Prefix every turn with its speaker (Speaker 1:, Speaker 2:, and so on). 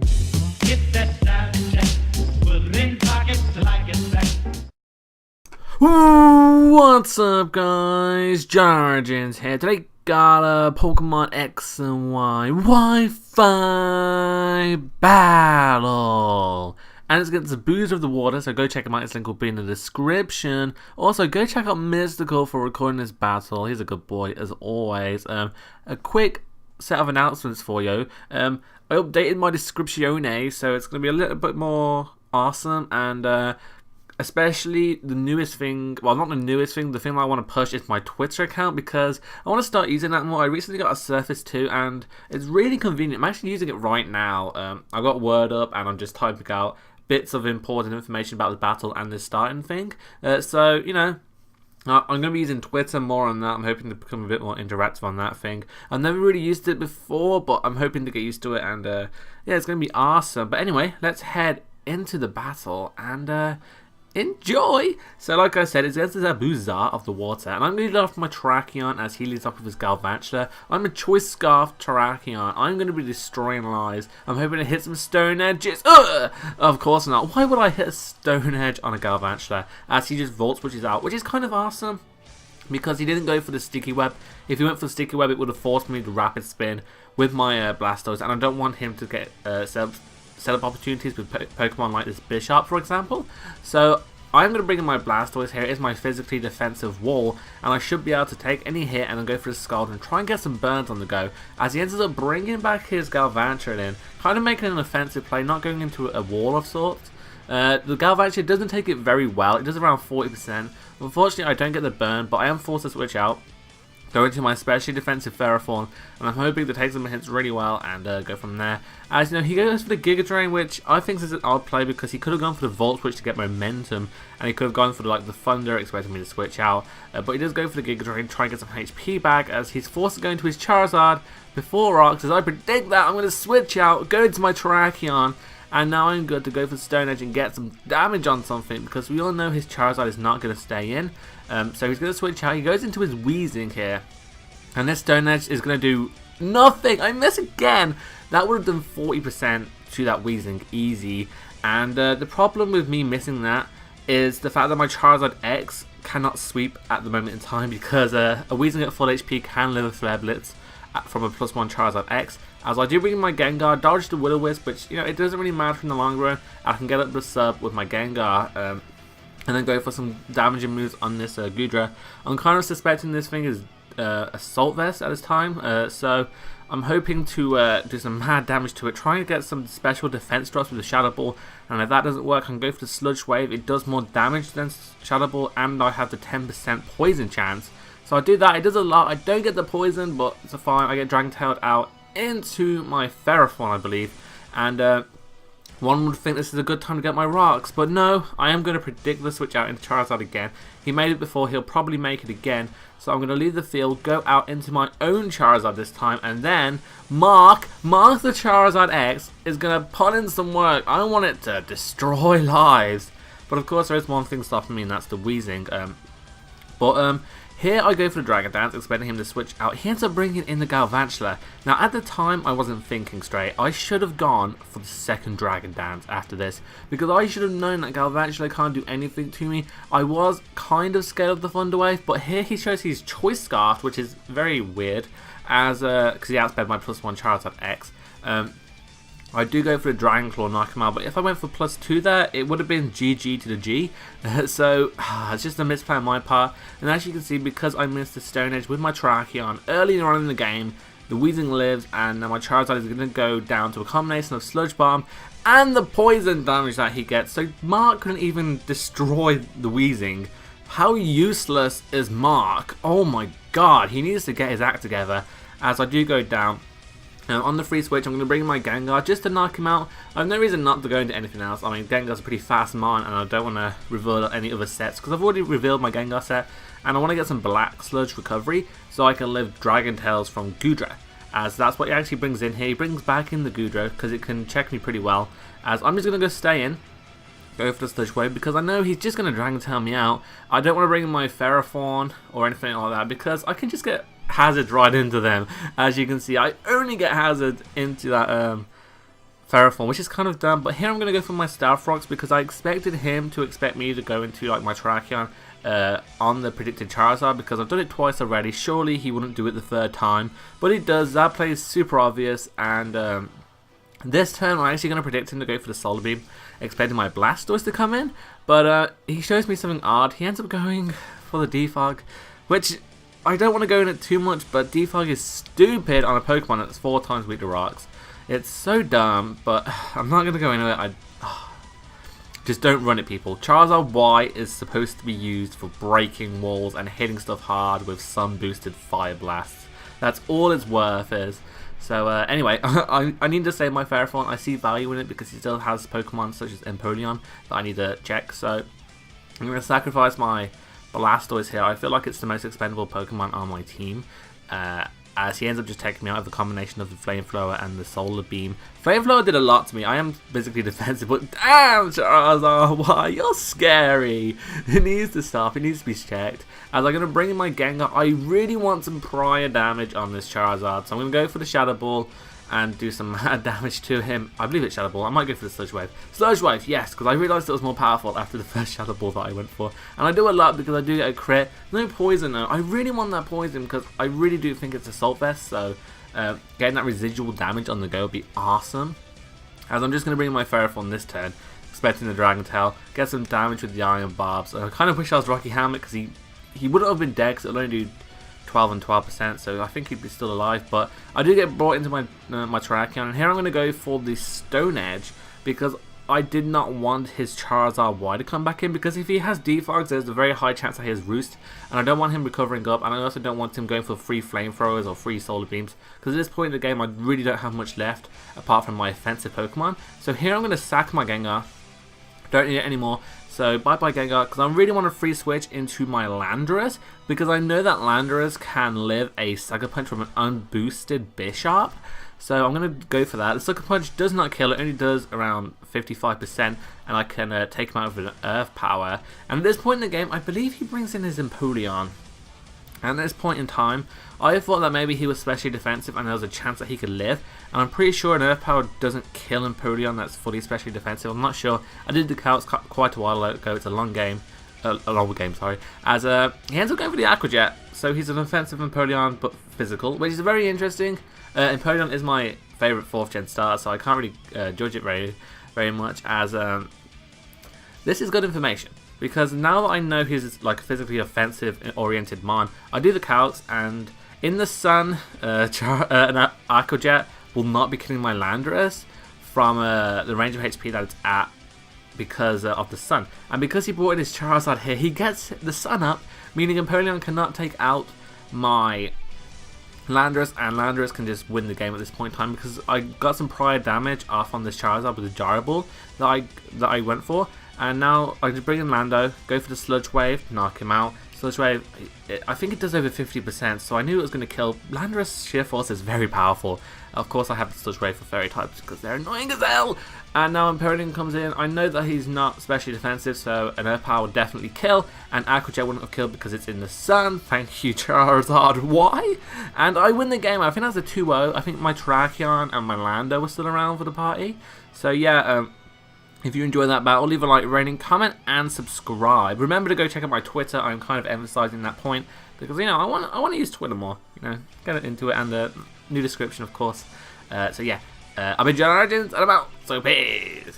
Speaker 1: Get that style check, put it in pockets till I get back.
Speaker 2: What's up, guys? JohnOrigins here. Today got a Pokemon X and Y Wi-Fi battle. And it's against Zabuza of the Water, so go check him out. His link will be in the description. Also, go check out Mystical for recording this battle. He's a good boy, as always. A quick set of announcements for you. I updated my description, so it's going to be a little bit more awesome. And especially the newest thing, well, not the newest thing, the thing that I want to push is my Twitter account, because I want to start using that more. I recently got a Surface 2 and it's really convenient. I'm actually using it right now. I got Word up and I'm just typing out bits of important information about the battle and the starting thing. So, you know, I'm going to be using Twitter more on that. I'm hoping to become a bit more interactive on that thing. I've never really used it before, but I'm hoping to get used to it, and yeah, it's going to be awesome. But anyway, let's head into the battle and enjoy! So like I said, it's against the Zabuza of the Water, and I'm going to lead off my Terrakion as he leads off with his Galvantula. I'm a Choice Scarf Terrakion. I'm going to be destroying lives. I'm hoping to hit some Stone Edges. Of course not. Why would I hit a Stone Edge on a Galvantula as he just Volt Switches out, which is kind of awesome because he didn't go for the Sticky Web. If he went for the Sticky Web, it would have forced me to Rapid Spin with my Blastoise, and I don't want him to get setup opportunities with Pokemon like this Bishop, for example. So I'm going to bring in my Blastoise here. It's my physically defensive wall, and I should be able to take any hit and then go for the Scald and try and get some burns on the go, as he ends up bringing back his Galvantula in, kind of making an offensive play, not going into a wall of sorts. The Galvantula doesn't take it very well. It does around 40%. Unfortunately, I don't get the burn, but I am forced to switch out, go into my specially defensive Ferrothorn, and I'm hoping to take some hits really well and go from there. As you know, he goes for the Giga Drain, which I think is an odd play because he could have gone for the Volt Switch to get momentum, and he could have gone for the Thunder, expecting me to switch out. But he does go for the Giga Drain, try and get some HP back, as he's forced to go into his Charizard before Rocks. As I predict that, I'm going to switch out, go into my Terrakion, and now I'm good to go for Stone Edge and get some damage on something, because we all know his Charizard is not going to stay in. So he's going to switch out. He goes into his Weezing here, and this Stone Edge is going to do nothing. I miss again. That would have done 40% to that Weezing easy. And the problem with me missing that is the fact that my Charizard X cannot sweep at the moment in time, because a Weezing at full HP can live a Flare Blitz from a +1 Charizard X. As I do bring in my Gengar, dodge the Will-O-Wisp, which, you know, it doesn't really matter in the long run. I can get up the sub with my Gengar, and then go for some damaging moves on this Goodra. I'm kind of suspecting this thing is Assault Vest at this time, so I'm hoping to do some mad damage to it, trying to get some special defense drops with the Shadow Ball, and if that doesn't work, I can go for the Sludge Wave. It does more damage than Shadow Ball, and I have the 10% poison chance, so I do that. It does a lot. I don't get the poison, but it's fine. I get Dragon Tailed out into my Ferrothorn, I believe, and one would think this is a good time to get my rocks, but no, I am going to predict the switch out into Charizard again. He made it before, he'll probably make it again, so I'm going to leave the field, go out into my own Charizard this time, and then Mark the Charizard X is going to put in some work. I want it to destroy lives, but of course there is one thing stopping me, and that's the Weezing. Here I go for the Dragon Dance, expecting him to switch out. He ends up bringing in the Galvantula. Now at the time I wasn't thinking straight. I should have gone for the second Dragon Dance after this, because I should have known that Galvantula can't do anything to me. I was kind of scared of the Thunder Wave, but here he shows his Choice Scarf, which is very weird, as because he outsped my +1 Charizard X. I do go for the Dragon Claw, knock him out, but if I went for +2 there, it would have been GG to the G. So, it's just a misplay on my part. And as you can see, because I missed the Stone Edge with my Terrakion earlier on in the game, the Weezing lives, and now my Charizard is going to go down to a combination of Sludge Bomb and the poison damage that he gets. So, Mark couldn't even destroy the Weezing. How useless is Mark? Oh my god, he needs to get his act together, as I do go down. On the free switch, I'm going to bring in my Gengar just to knock him out. I have no reason not to go into anything else. I mean, Gengar's a pretty fast mon, and I don't want to reveal any other sets, because I've already revealed my Gengar set, and I want to get some Black Sludge recovery, so I can live Dragon Tails from Goodra, as that's what he actually brings in here. He brings back in the Goodra, because it can check me pretty well, as I'm just going to go stay in, go for the Sludge Wave, because I know he's just going to Dragon Tail me out. I don't want to bring in my Ferrothorn or anything like that, because I can just get Hazard right into them. As you can see, I only get Hazard into that Ferrothorn, which is kind of dumb, but here I'm going to go for my Stealth Rocks because I expected him to expect me to go into like my Terrakion on the predicted Charizard because I've done it twice already. Surely he wouldn't do it the third time, but he does. That play is super obvious, and this turn I'm actually going to predict him to go for the Solar Beam, expecting my Blastoise to come in, but he shows me something odd. He ends up going for the Defog, which I don't want to go in it too much, but Defog is stupid on a Pokemon that's 4 times weak to rocks. It's so dumb, but I'm not going to go into it. Just don't run it, people. Charizard Y is supposed to be used for breaking walls and hitting stuff hard with some boosted Fire Blasts. That's all its worth is. So anyway, I need to save my Ferrothorn. I see value in it because he still has Pokemon such as Empoleon that I need to check. So I'm going to sacrifice my Blastoise here. I feel like it's the most expendable Pokemon on my team. As he ends up just taking me out of the combination of the Flamethrower and the Solar Beam. Flamethrower did a lot to me. I am physically defensive, but damn, Charizard, why? You're scary. It needs to stop. It needs to be checked. As I'm going to bring in my Gengar, I really want some prior damage on this Charizard. So I'm going to go for the Shadow Ball and do some mad damage to him. I believe it's Shadow Ball. I might go for the Sludge Wave. Sludge Wave, yes, because I realised it was more powerful after the first Shadow Ball that I went for. And I do a lot because I do get a crit. No poison though. I really want that poison because I really do think it's Assault Vest. So getting that residual damage on the go would be awesome. As I'm just going to bring in my Ferrothorn this turn, expecting the Dragon Tail, get some damage with the Iron Barbs. I kind of wish I was Rocky Helmet because he wouldn't have been dead because it'll only do 12 and 12%, so I think he'd be still alive, but I do get brought into my my Terrakion, and here I'm going to go for the Stone Edge because I did not want his Charizard Y to come back in, because if he has Defogs, there's a very high chance that he has Roost, and I don't want him recovering up, and I also don't want him going for free Flamethrowers or free Solar Beams, because at this point in the game I really don't have much left apart from my offensive Pokemon. So here I'm going to sack my Gengar, don't need it anymore. So bye bye Gengar, because I really want to free switch into my Landorus, because I know that Landorus can live a Sucker Punch from an unboosted Bishop. So I'm going to go for that. The Sucker Punch does not kill, it only does around 55%, and I can take him out with an Earth Power. And at this point in the game, I believe he brings in his Empoleon. And at this point in time, I thought that maybe he was specially defensive and there was a chance that he could live. And I'm pretty sure an Earth Power doesn't kill Empoleon that's fully specially defensive. I'm not sure. I did the counts quite a while ago. It's a long game. A long game, sorry. As he ends up going for the Aqua Jet. So he's an offensive Empoleon, but physical, which is very interesting. Empoleon is my favourite 4th gen starter, so I can't really judge it very much. As this is good information, because now that I know he's like a physically offensive oriented Mon, I do the calcs, and in the sun, an Aqua Jet will not be killing my Landorus from the range of HP that it's at, because of the sun. And because he brought in his Charizard here, he gets the sun up, meaning Empoleon cannot take out my Landorus, and Landorus can just win the game at this point in time, because I got some prior damage off on this Charizard with the Gyro Ball that I went for. And now I just bring in Lando, go for the Sludge Wave, knock him out. Sludge Wave, I think it does over 50%, so I knew it was going to kill. Landorus Sheer Force is very powerful. Of course I have the Sludge Wave for Fairy types because they're annoying as hell. And now Empoleon comes in. I know that he's not specially defensive, so an Earth Power will definitely kill. And Aqua Jet wouldn't have killed because it's in the sun. Thank you, Charizard. Why? And I win the game. I think that's a 2-0. I think my Terrakion and my Lando were still around for the party. So yeah, if you enjoyed that battle, leave a like, rating, comment, and subscribe. Remember to go check out my Twitter. I'm kind of emphasizing that point because, you know, I want to use Twitter more. You know, get into it, and the new description, of course. So yeah, I've been JohnOrigins, and I'm out. So peace.